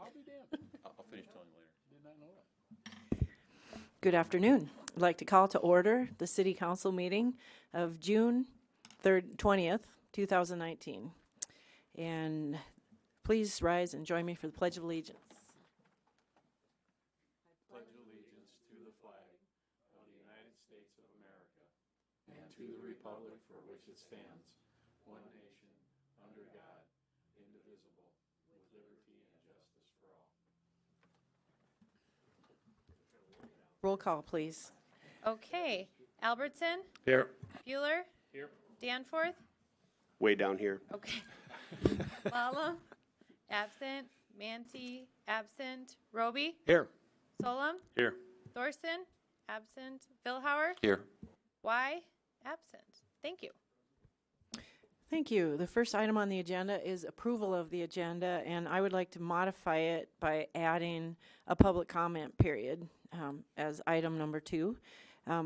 I'll be damned. I'll finish telling you later. Did not know that. Good afternoon. I'd like to call to order the City Council meeting of June 20th, 2019. And please rise and join me for the Pledge of Allegiance. Pledge allegiance to the flag of the United States of America and to the republic for which it stands, one nation, under God, indivisible, with liberty and justice for all. Roll call, please. Okay, Albertson, Here. Bueller, Here. Danforth, Way down here. okay. Lala, absent. Manti, absent. Roby, Here. Solom, Here. Thorson, absent. Vilhauer, Here. Y, absent. Thank you. Thank you. The first item on the agenda is approval of the agenda, and I would like to modify it by adding a public comment period as item number 2.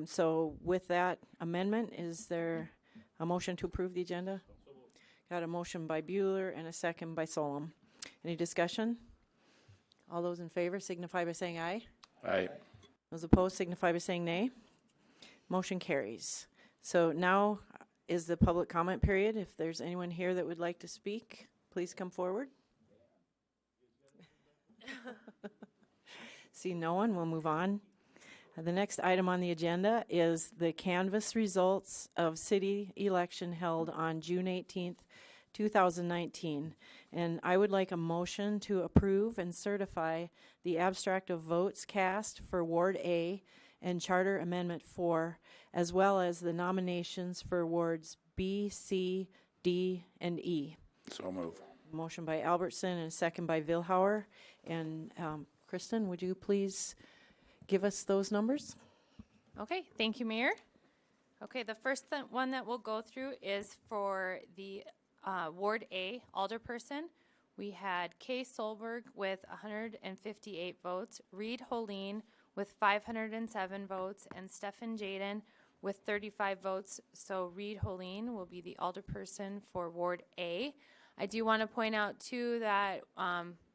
So with that amendment, is there a motion to approve the agenda? Got a motion by Bueller and a second by Solom. Any discussion? All those in favor signify by saying aye. Aye. Those opposed signify by saying nay. Motion carries. So now is the public comment period. If there's anyone here that would like to speak, please come forward. See no one, we'll move on. The next item on the agenda is the canvass results of city election held on June 18th, 2019. And I would like a motion to approve and certify the abstract of votes cast for Ward A and Charter Amendment 4, as well as the nominations for wards B, C, D, and E. So move. Motion by Albertson and a second by Vilhauer. And Kristen, would you please give us those numbers? Okay, thank you, Mayor. Okay, the first one that we'll go through is for the Ward A, Alderperson. We had Kay Solberg with 158 votes, Reed Holeen with 507 votes, and Stefan Jaden with 35 votes. So Reed Holeen will be the alderperson for Ward A. I do want to point out, too, that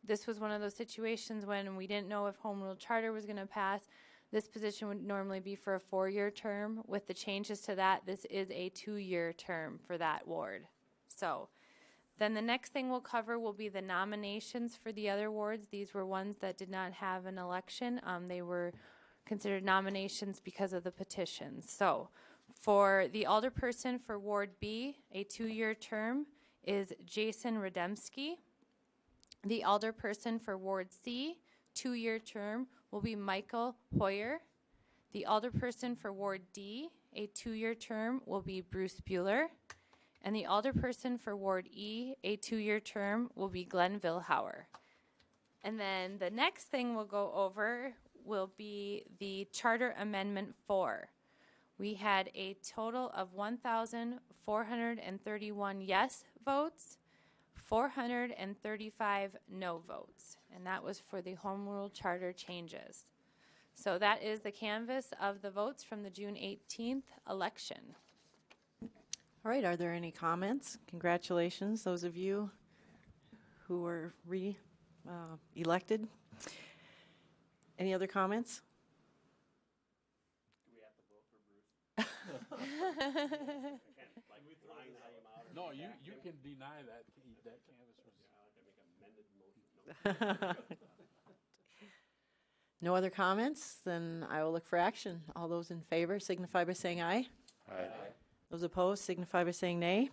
this was one of those situations when we didn't know if Home Rule Charter was going to pass. This position would normally be for a 4-year term. With the changes to that, this is a 2-year term for that ward. So then the next thing we'll cover will be the nominations for the other wards. These were ones that did not have an election. They were considered nominations because of the petitions. So for the alderperson for Ward B, a 2-year term is Jason Rademski. The alderperson for Ward C, 2-year term, will be Michael Hoyer. The alderperson for Ward D, a 2-year term, will be Bruce Bueller. And the alderperson for Ward E, a 2-year term, will be Glenn Vilhauer. And then the next thing we'll go over will be the Charter Amendment 4. We had a total of 1,431 yes votes, 435 no votes, and that was for the Home Rule Charter changes. So that is the canvass of the votes from the June 18th election. All right, are there any comments? Congratulations, those of you who were re-elected. Any other comments? Do we have to vote for Bruce? No, you can deny that canvas was. No other comments? Then I will look for action. All those in favor signify by saying aye. Aye. Those opposed signify by saying nay.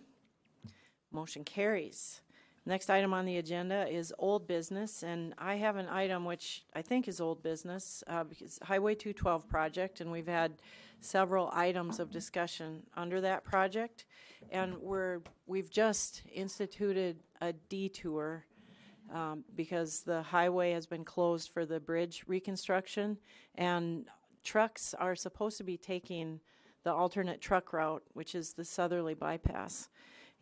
Motion carries. Next item on the agenda is old business, and I have an item which I think is old business because Highway 212 project, and we've had several items of discussion under that project, and we've just instituted a detour because the highway has been closed for the bridge reconstruction, and trucks are supposed to be taking the alternate truck route, which is the southerly bypass,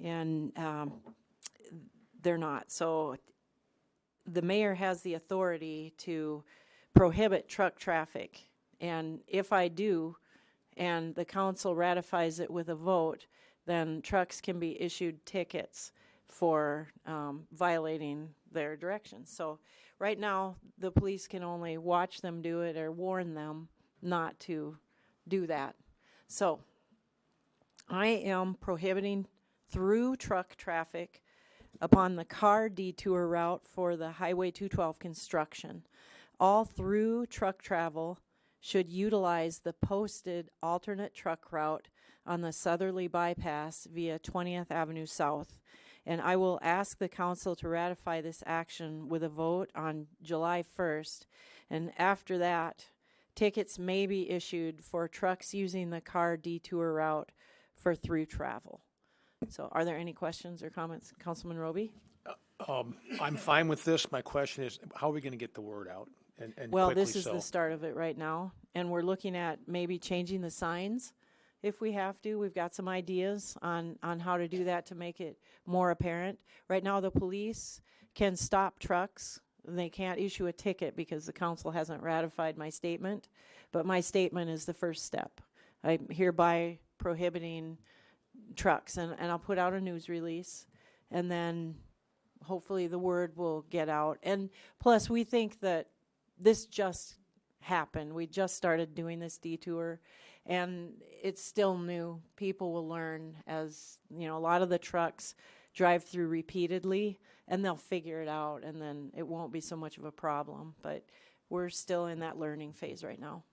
and they're not. So the mayor has the authority to prohibit truck traffic, and if I do, and the council ratifies it with a vote, then trucks can be issued tickets for violating their directions. So right now, the police can only watch them do it or warn them not to do that. So I am prohibiting through truck traffic upon the car detour route for the Highway 212 construction. All through truck travel should utilize the posted alternate truck route on the southerly bypass via 20th Avenue South. And I will ask the council to ratify this action with a vote on July 1st. And after that, tickets may be issued for trucks using the car detour route for through travel. So are there any questions or comments? Councilman Roby? I'm fine with this. My question is, how are we going to get the word out? And Well, quickly this is so? the start of it right now, and we're looking at maybe changing the signs if we have to. We've got some ideas on how to do that to make it more apparent. Right now, the police can stop trucks. They can't issue a ticket because the council hasn't ratified my statement, but my statement is the first step. I'm hereby prohibiting trucks, and I'll put out a news release, and then hopefully the word will get out. And plus, we think that this just happened. We just started doing this detour, and it's still new. People will learn as, you know, a lot of the trucks drive through repeatedly, and they'll figure it out, and then it won't be so much of a problem. But we're still in that learning phase right now.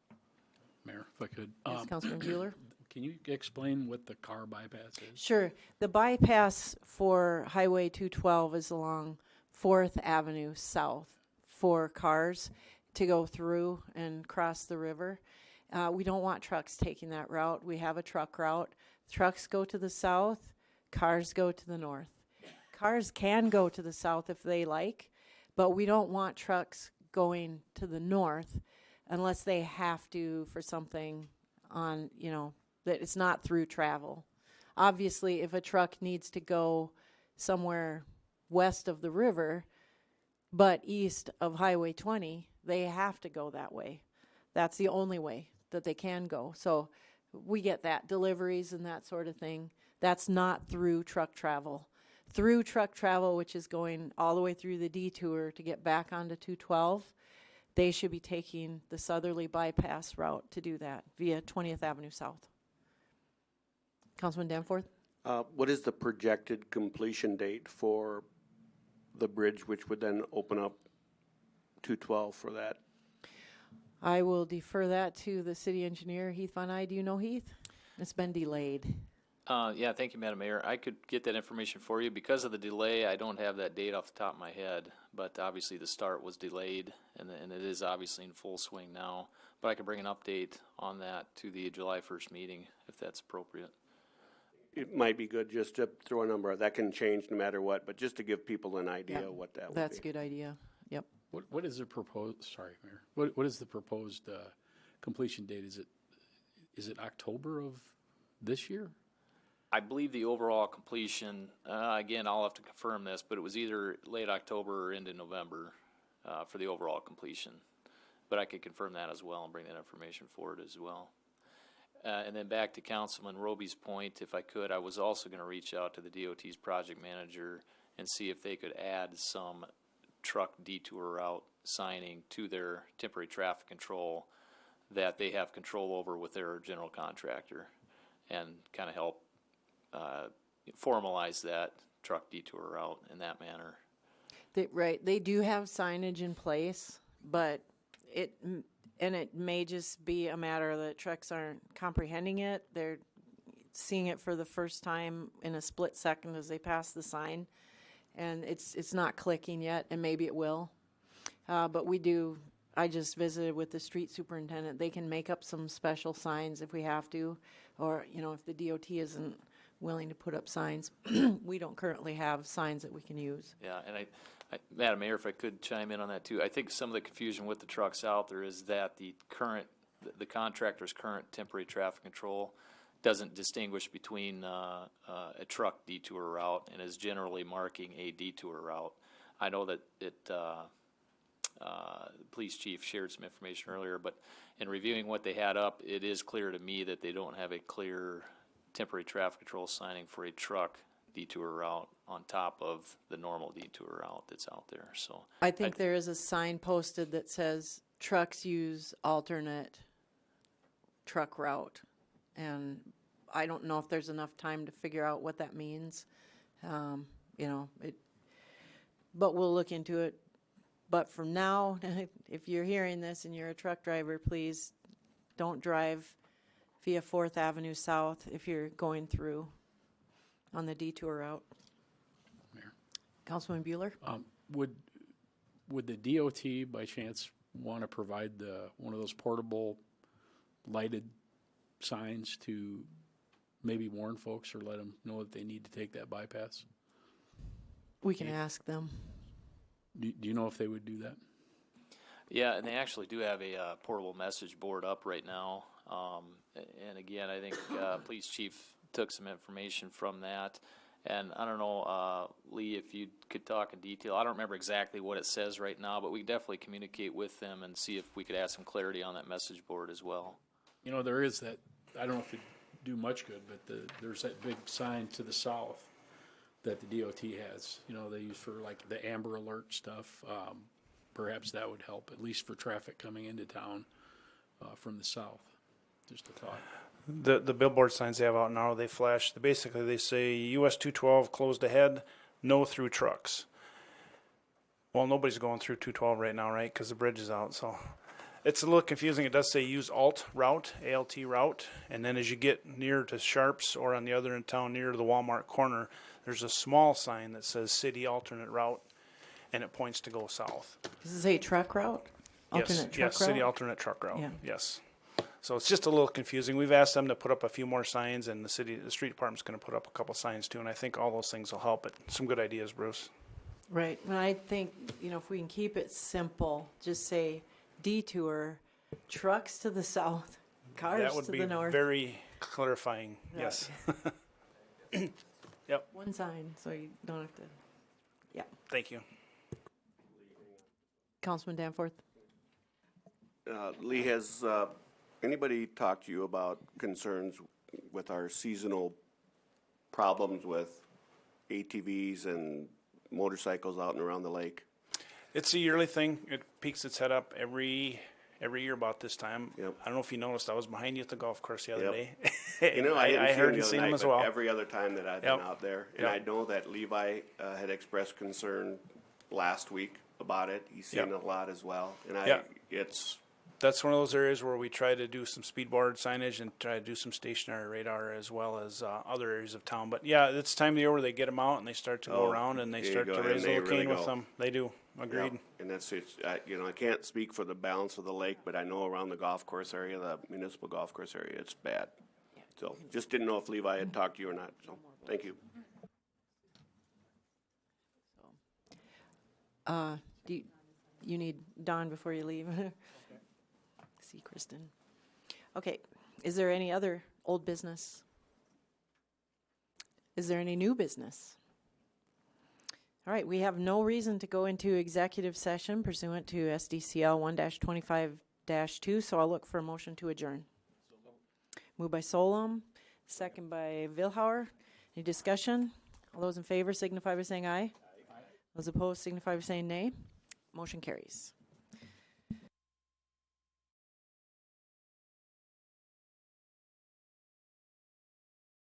Mayor, if I could. Yes, Councilman Bueller? Can you explain what the car bypass is? Sure. The bypass for Highway 212 is along 4th Avenue South for cars to go through and cross the river. We don't want trucks taking that route. We have a truck route. Trucks go to the south, cars go to the north. Cars can go to the south if they like, but we don't want trucks going to the north unless they have to for something on, you know, that it's not through travel. Obviously, if a truck needs to go somewhere west of the river, but east of Highway 20, they have to go that way. That's the only way that they can go. So we get that, deliveries and that sort of thing. That's not through truck travel. Through truck travel, which is going all the way through the detour to get back onto 212, they should be taking the southerly bypass route to do that via 20th Avenue South. Councilman Danforth? What is the projected completion date for the bridge, which would then open up 212 for that? I will defer that to the city engineer, Heath Von Eye. Do you know Heath? It's been delayed. Yeah, thank you, Madam Mayor. I could get that information for you. Because of the delay, I don't have that date off the top of my head, but obviously the start was delayed, and it is obviously in full swing now. But I could bring an update on that to the July 1st meeting, if that's appropriate. It might be good just to throw a number out. That can change no matter what, but just to give people an idea Yeah, what that would That's a be. good idea. Yep. What is the proposed, sorry, Mayor, what is the proposed completion date? Is it October of this year? I believe the overall completion, again, I'll have to confirm this, but it was either late October or into November for the overall completion. But I could confirm that as well and bring that information forward as well. And then back to Councilman Roby's point, if I could, I was also going to reach out to the DOT's project manager and see if they could add some truck detour route signing to their temporary traffic control that they have control over with their general contractor, and kind of help formalize that truck detour route in that manner. Right. They do have signage in place, but it may just be a matter that trucks aren't comprehending it. They're seeing it for the first time in a split second as they pass the sign, and it's not clicking yet, and maybe it will. But we do. I just visited with the street superintendent. They can make up some special signs if we have to, or, you know, if the DOT isn't willing to put up signs. We don't currently have signs that we can use. Yeah, and I, Madam Mayor, if I could chime in on that too, I think some of the confusion with the trucks out there is that the contractor's current temporary traffic control doesn't distinguish between a truck detour route and is generally marking a detour route. I know that the police chief shared some information earlier, but in reviewing what they had up, it is clear to me that they don't have a clear temporary traffic control signing for a truck detour route on top of the normal detour route that's out there, so. I think there is a sign posted that says trucks use alternate truck route. And I don't know if there's enough time to figure out what that means. But we'll look into it. But for now, if you're hearing this and you're a truck driver, please don't drive via 4th Avenue South if you're going through on the detour route. Mayor. Councilman Bueller? Would the DOT by chance want to provide one of those portable lighted signs to maybe warn folks or let them know that they need to take that bypass? We can ask them. Do you know if they would do that? Yeah, and they actually do have a portable message board up right now. And again, I think police chief took some information from that. And I don't know, Lee, if you could talk in detail. I don't remember exactly what it says right now, but we can definitely communicate with them and see if we could add some clarity on that message board as well. You know, there is that, I don't know if it'd do much good, but there's that big sign to the south that the DOT has. You know, they use for like the Amber Alert stuff. Perhaps that would help, at least for traffic coming into town from the south. Just a thought. The billboard signs they have out now, they flash, basically they say US 212 closed ahead, no through trucks. Well, nobody's going through 212 right now, right? Because the bridge is out, so it's a little confusing. It does say use alt route, ALT route, and then as you get near to Sharps or on the other end of town near to the Walmart corner, there's a small sign that says city alternate route, and it points to go south. Does it say truck route? Alternate truck yes, route? city alternate truck route. Yeah. Yes. So it's just a little confusing. We've asked them to put up a few more signs, and the street department's going to put up a couple signs too. And I think all those things will help. But some good ideas, Bruce. Right. And I think, if we can keep it simple, just say detour, trucks to the south, cars That would to be the north. very clarifying. Right. Yes. One sign, so you don't have to. Yeah. Thank you. Councilman Danforth? Lee, has anybody talked to you about concerns with our seasonal problems with ATVs and motorcycles out and around the lake? It's a yearly thing. It peaks its head up every year about this time. Yep. I don't know if you noticed, I was behind you at the golf course the other Yep. day. You know, I heard you you the seen other them night, as but well. every other time that I've Yep. been out there. And Yep. I know that Levi had expressed concern last week about it. He's seen Yep. a lot as well. And Yep. it's That's one of those areas where we try to do some speed board signage and try to do some stationary radar as well as other areas of town. But yeah, it's time of the year where they get them out and they start to go around and they there you start go, to and raise a they little really cane with go. them. They do. Agreed. Yep. And it's I can't speak for the balance of the lake, but I know around the golf course area, the municipal golf course area, it's bad. So just didn't know if Levi had talked to you or not. So thank you. Do you need Don before you leave? See Kristen. Okay, is there any other old business? Is there any new business? All right, we have no reason to go into executive session pursuant to SDCL 1-25-2, so I'll look for a motion to adjourn. Moved by Solom, second by Vilhauer. Any discussion? All those in favor signify by saying aye. Those opposed signify by saying nay. Motion carries.